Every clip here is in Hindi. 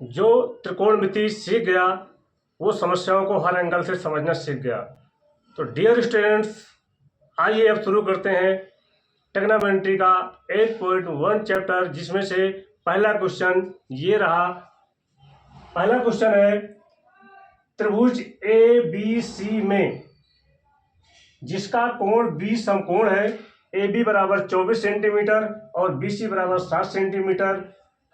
जो त्रिकोणमिति सीख गया वो समस्याओं को हर एंगल से समझना सीख गया। तो डियर स्टूडेंट्स, आइए अब शुरू करते हैं ट्रिग्नोमेट्री का 8.1 चैप्टर, जिसमें से पहला क्वेश्चन ये रहा। पहला क्वेश्चन है, त्रिभुज ए बी सी में जिसका कोण बी समकोण है, ए बी बराबर 24 सेंटीमीटर और बी सी बराबर 7 सेंटीमीटर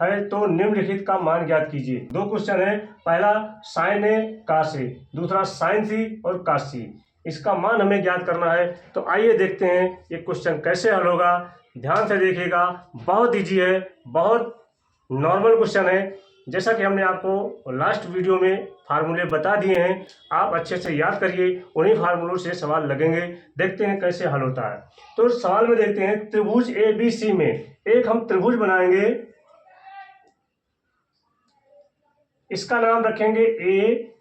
है, तो निम्नलिखित का मान ज्ञात कीजिए। दो क्वेश्चन है, पहला साइन ए कास ए, दूसरा साइन सी और कास सी। इसका मान हमें ज्ञात करना है। तो आइए देखते हैं ये क्वेश्चन कैसे हल होगा। ध्यान से देखिएगा, बहुत इजी है, बहुत नॉर्मल क्वेश्चन है। जैसा कि हमने आपको लास्ट वीडियो में फार्मूले बता दिए हैं, आप अच्छे से याद करिए, उन्हीं फार्मूलों से सवाल लगेंगे। देखते हैं कैसे हल होता है। तो सवाल में देखते हैं, त्रिभुज ए बी सी में एक हम त्रिभुज बनाएंगे, इसका नाम रखेंगे ए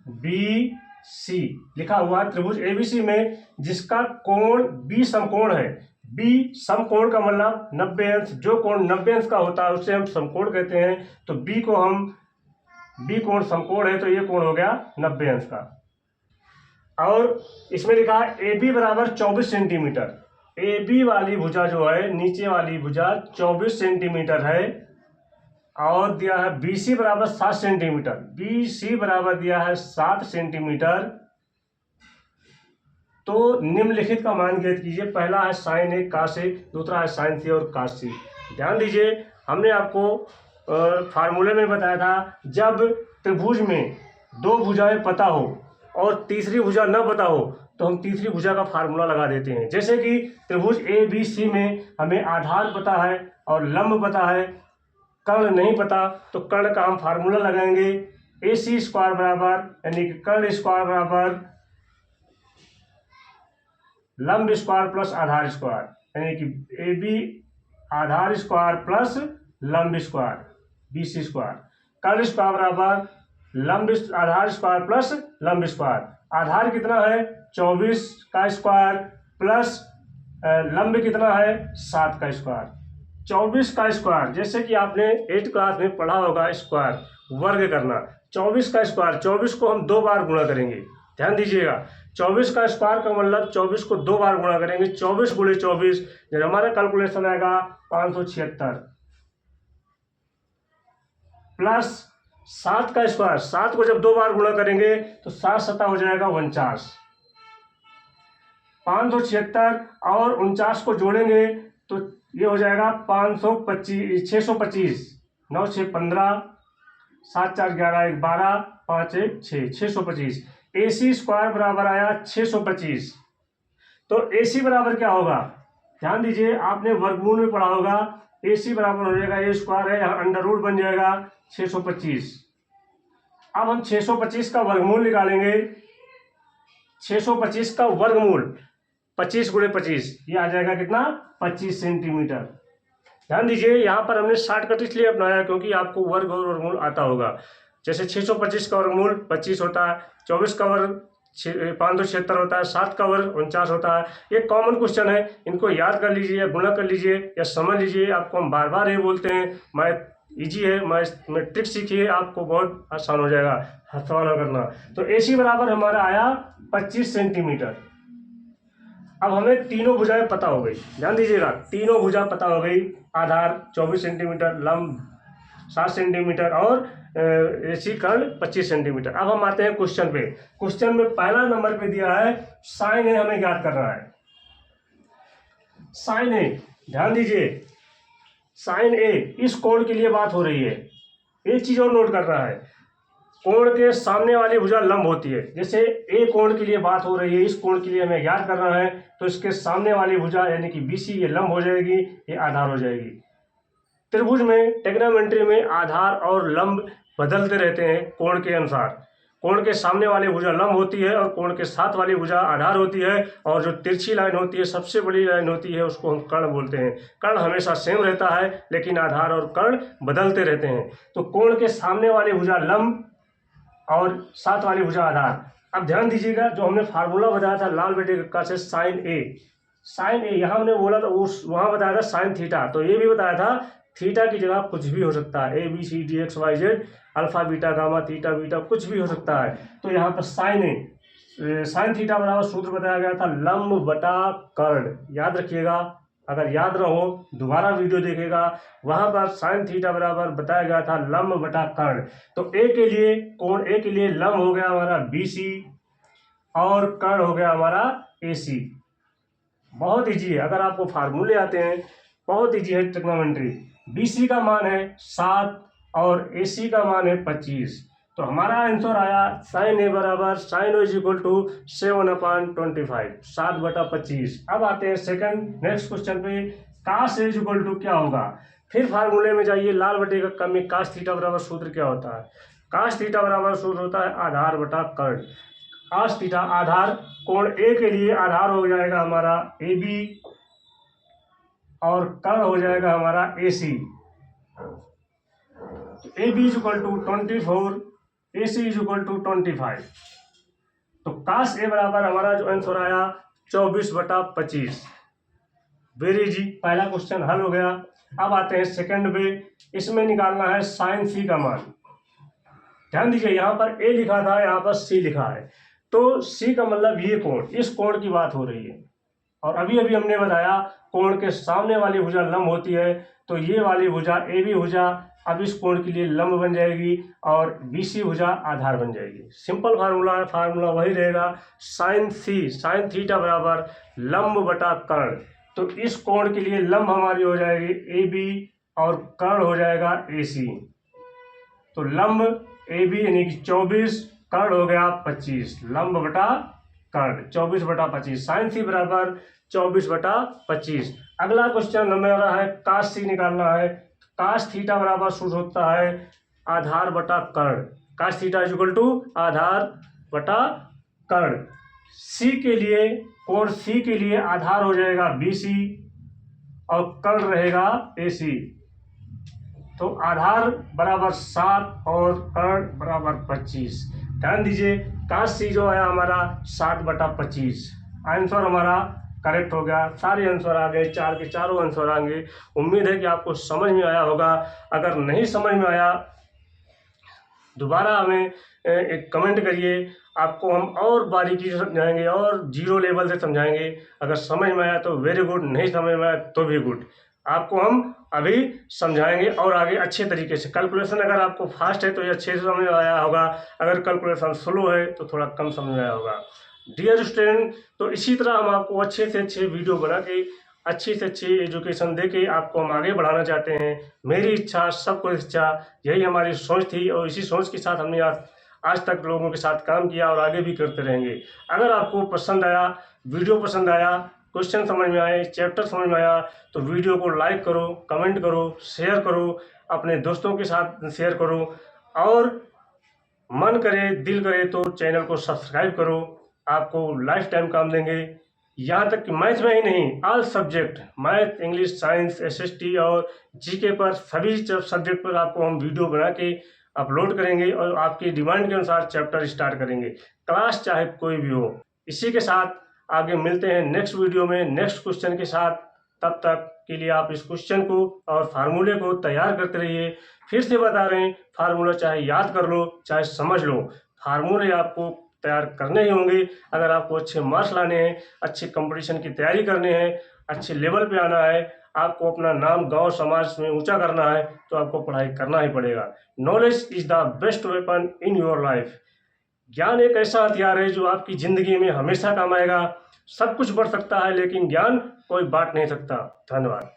बी सी। लिखा हुआ है त्रिभुज ए बी सी में जिसका कोण बी समकोण है। बी समकोण का मतलब 90 अंश, जो कोण 90 अंश का होता है उसे हम समकोण कहते हैं। तो बी को हम, बी कोण समकोण है तो ये कोण हो गया 90 अंश का। और इसमें लिखा है ए बी बराबर 24 सेंटीमीटर। ए बी वाली भुजा जो है, नीचे वाली भुजा 24 सेंटीमीटर है। और दिया है बी सी बराबर 7 सेंटीमीटर। बी सी बराबर दिया है 7 सेंटीमीटर। तो निम्नलिखित का मान ज्ञात कीजिए। पहला है साइन ए कास ए, दूसरा है साइन सी और कास सी। ध्यान दीजिए, हमने आपको फार्मूले में बताया था, जब त्रिभुज में दो भुजाएं पता हो और तीसरी भुजा न पता हो तो हम तीसरी भुजा का फार्मूला लगा देते हैं। जैसे कि त्रिभुज ए बी सी में हमें आधार पता है और लंब पता है, कर्ण नहीं पता, तो कर्ण का हम फार्मूला लगाएंगे। ए सी स्क्वायर बराबर, यानी कि कर्ण स्क्वायर बराबर लंब स्क्वायर प्लस आधार स्क्वायर, यानी कि ए बी आधार स्क्वायर प्लस लंब स्क्वायर, बी सी स्क्वायर। कर्ण स्क्वायर बराबर लंब आधार स्क्वायर प्लस लंब स्क्वायर। आधार कितना है 24 का स्क्वायर प्लस लंब कितना है 7 का स्क्वायर। 24 का स्क्वायर, जैसे कि आपने 8th क्लास में पढ़ा होगा, स्क्वायर वर्ग करना। 24 का स्क्वायर, 24 को हम 2 बार गुणा करेंगे। ध्यान दीजिएगा, 24 का स्क्वायर का मतलब 24 को 2 बार गुणा करेंगे। 24 गुणे 24, जब हमारा कैलकुलेशन आएगा 576 प्लस 7 का स्क्वायर। 7 को जब 2 बार गुणा करेंगे तो 7 सत्ता हो जाएगा 49। 576 और 49 को जोड़ेंगे तो ये हो जाएगा 525, 625। 9 6 15, 7 4 11 1 12, 5 1 6, 625। ए सी स्क्वायर बराबर आया 625। तो ए सी बराबर क्या होगा, ध्यान दीजिए, आपने वर्गमूल में पढ़ा होगा। ए सी बराबर हो जाएगा, ए स्क्वायर है, यहाँ अंडर रूट बन जाएगा 625। अब हम 625 का वर्गमूल निकालेंगे। 625 का वर्गमूल 25 गुणे 25, ये आ जाएगा कितना 25 सेंटीमीटर। ध्यान दीजिए, यहाँ पर हमने शॉर्टकट इसलिए अपनाया क्योंकि आपको वर्ग और वर्गमूल आता होगा। जैसे 625 का वर्गमूल 25 होता है, 24 का वर्ग 576 होता है, 7 का वर्ग 49 होता है। ये कॉमन क्वेश्चन है, इनको याद कर लीजिए या गुणा कर लीजिए या समझ लीजिए। आपको हम बार बार ये बोलते हैं, मैथ ईजी है, मैं ट्रिक सीखिए, आपको बहुत आसान हो जाएगा सवाल करना। तो ए सी बराबर हमारा आया 25 सेंटीमीटर। अब हमें तीनों भुजाएं पता हो गई। ध्यान दीजिएगा, तीनों भुजा पता हो गई। आधार 24 सेंटीमीटर, लंब 7 सेंटीमीटर और एसी कर्ण 25 सेंटीमीटर। अब हम आते हैं क्वेश्चन पे। क्वेश्चन में पहला नंबर पे दिया है साइन ए, हमें ज्ञात करना है। साइन ए, ध्यान दीजिए, साइन ए, इस कोण के लिए बात हो रही है। एक चीज और नोट करना है, कोण के सामने वाली भुजा लंब होती है। जैसे ए कोण के लिए बात हो रही है, इस कोण के लिए हमें ज्ञात करना है, तो इसके सामने वाली भुजा यानी कि बी सी, ये लंब हो जाएगी, ये आधार हो जाएगी। त्रिभुज में, ट्रिग्नोमेट्री में आधार और लंब बदलते रहते हैं कोण के अनुसार। कोण के सामने वाली भुजा लंब होती है और कोण के साथ वाली भुजा आधार होती है। और जो तिरछी लाइन होती है, सबसे बड़ी लाइन होती है, उसको हम कर्ण बोलते हैं। कर्ण हमेशा सेम रहता है, लेकिन आधार और कर्ण बदलते रहते हैं। तो कोण के सामने वाली भुजा लंब और साथ वाली भुजा आधार। अब ध्यान दीजिएगा, जो हमने फार्मूला बताया था लाल बेटे का से साइन ए, साइन ए यहाँ हमने बोला था, उस वहाँ बताया था साइन थीटा, तो ये भी बताया था थीटा की जगह कुछ भी हो सकता है, ABCDXYZ, alpha beta gamma theta beta कुछ भी हो सकता है। तो यहाँ पर साइन थीटा बराबर सूत्र बताया गया था लंब बटा कर्ण। याद रखिएगा, अगर याद ना हो दोबारा वीडियो देखेगा, वहां पर साइन थीटा बराबर बताया गया था लंब बटा कर्ण। तो ए के लिए कोण ए के लिए लंब हो गया हमारा BC और कर्ण हो गया हमारा AC। बहुत ईजी है, अगर आपको फार्मूले आते हैं बहुत ईजी है ट्रिग्नोमेट्री। BC का मान है 7 और AC का मान है 25। तो हमारा आंसर आया साइन ए बराबर sine O is equal to 7/25, 7/25। अब आते हैं सेकंड नेक्स्ट क्वेश्चन पे, cos A is equal to क्या होगा। फिर फार्मूले में जाइए, लाल बटे का कम में कास थीटा बराबर सूत्र क्या होता है। कास थीटा बराबर सूत्र होता है आधार बटा कर्ण। कास थीटा आधार कोण ए के लिए आधार हो जाएगा हमारा AB और कर्ण हो जाएगा हमारा AC। AB is equal to 24, AC is equal to 25। तो कास ए बराबर हमारा जो आंसर आया 24/25। वेरी इजी, पहला क्वेश्चन हल हो गया। अब आते हैं सेकंड पे, इसमें निकालना है साइन C का मान। ध्यान दीजिए, यहाँ पर A लिखा था, यहाँ पर C लिखा है। तो C का मतलब ये कोण, इस कोण की बात हो रही है। और अभी अभी हमने बताया कोण के सामने वाली भुजा लंब होती है, तो ये वाली भुजा AB भुजा अब इस कोण के लिए लंब बन जाएगी और BC भुजा आधार बन जाएगी। सिंपल फार्मूला है, फार्मूला वही रहेगा साइन थीटा बराबर लंब बटा कर्ण। तो इस कोण के लिए लंब हमारी हो जाएगी AB और कर्ण हो जाएगा AC। तो लंब AB यानी कि 24, कर्ण हो गया 25, लंब बटा कर्ण 24/25। साइन C बराबर 24/25। अगला क्वेश्चन हमारा है कास C निकालना है। कास थीटा बराबर सूत्र होता है आधार बटा कर्ण। Cos theta is equal to आधार बटा कर्ण। C के लिए कोण C के लिए आधार हो जाएगा BC और कर्ण रहेगा AC। तो आधार बराबर 7 और कर्ण बराबर 25। ध्यान दीजिए, कास C जो है हमारा 7/25। आंसर हमारा करेक्ट हो गया। सारे आंसर आ गए, 4 के चारों आंसर आएंगे। उम्मीद है कि आपको समझ में आया होगा। अगर नहीं समझ में आया दोबारा हमें एक कमेंट करिए, आपको हम और बारीकी से समझाएंगे और जीरो लेवल से समझाएंगे। अगर समझ में आया तो वेरी गुड, नहीं समझ में आया तो भी गुड। आपको हम अभी समझाएंगे और आगे अच्छे तरीके से। कैलकुलेशन अगर आपको फास्ट है तो ये अच्छे से समझ में आया होगा, अगर कैलकुलेशन स्लो है तो थोड़ा कम समझ में आया होगा। डियर स्टूडेंट, तो इसी तरह हम आपको अच्छे से अच्छे वीडियो बना के अच्छी से अच्छी एजुकेशन दे के आपको हम आगे बढ़ाना चाहते हैं। मेरी इच्छा, सबको इच्छा, यही हमारी सोच थी और इसी सोच के साथ हमने आज तक लोगों के साथ काम किया और आगे भी करते रहेंगे। अगर आपको पसंद आया, वीडियो पसंद आया, क्वेश्चन समझ में आए, चैप्टर समझ में आया, तो वीडियो को लाइक करो, कमेंट करो, शेयर करो, अपने दोस्तों के साथ शेयर करो और मन करे, दिल करे तो चैनल को सब्सक्राइब करो। आपको लाइफ टाइम काम देंगे। यहाँ तक कि मैथ में ही नहीं, all subject, math, English, science, SST और GK पर सभी सब्जेक्ट पर आपको हम वीडियो बना के अपलोड करेंगे और आपकी डिमांड के अनुसार चैप्टर स्टार्ट करेंगे, क्लास चाहे कोई भी हो। इसी के साथ आगे मिलते हैं नेक्स्ट वीडियो में नेक्स्ट क्वेश्चन के साथ। तब तक के लिए आप इस क्वेश्चन को और फार्मूले को तैयार करते रहिए। फिर से बता रहे हैं, फार्मूला चाहे याद कर लो चाहे समझ लो, फार्मूले आपको तैयार करने ही होंगे। अगर आपको अच्छे मार्क्स लाने हैं, अच्छे कंपटीशन की तैयारी करने हैं, अच्छे लेवल पे आना है, आपको अपना नाम गांव समाज में ऊंचा करना है, तो आपको पढ़ाई करना ही पड़ेगा। Knowledge is the best weapon in your life. ज्ञान एक ऐसा हथियार है जो आपकी जिंदगी में हमेशा काम आएगा। सब कुछ बढ़ सकता है लेकिन ज्ञान कोई बांट नहीं सकता। धन्यवाद।